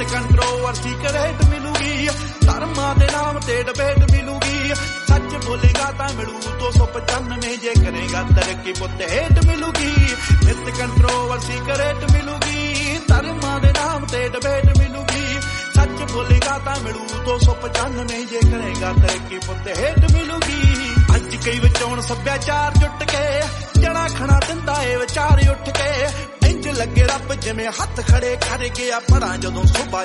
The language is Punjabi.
ਨਿਤ ਕੰਟਰੋਵਰਸੀ ਕਰੇਟ ਮਿਲੂਗੀ ਧਰਮਾਂ ਦੇ ਨਾਮ ਤੇ ਡਿਬੇਟ ਮਿਲੂਗੀ ਸੱਚ ਬੋਲੇਗਾ ਤਾਂ ਮਿਲੂ 295 ਜੇ ਕਰੇਗਾ ਤਰੱਕੀ ਪੁੱਤ ਹੇਟ ਮਿਲੂਗੀ ਨਿਤ ਕੰਟਰੋਵਰਸੀ ਕਰੇਟ ਮਿਲੂਗੀ ਧਰਮਾਂ ਦੇ ਨਾਮ ਤੇ ਡਿਬੇਟ ਮਿਲੂਗੀ ਸੱਚ ਬੋਲੇਗਾ ਤਾਂ ਮਿਲੂ 295 ਜੇ ਕਰੇਗਾ ਤਰੱਕੀ ਪੁੱਤ ਹੇਟ ਮਿਲੂਗੀ ਅੱਜ ਕਈ ਵਿਚੋਂ ਸੱਭਿਆਚਾਰ ਜੁੱਟ ਕੇ ਜਣਾ ਖਣਾ ਦਿੰਦਾ ਏ ਵਿਚਾਰ ਉੱਠ ਕੇ ਇੰਜ ਲੱਗੇ ਰੱਬ ਜਿਵੇਂ ਹੱਥ ਖੜੇ ਕਰ ਗਿਆ ਪਰਾਂ ਜਦੋਂ ਸੁਬਾ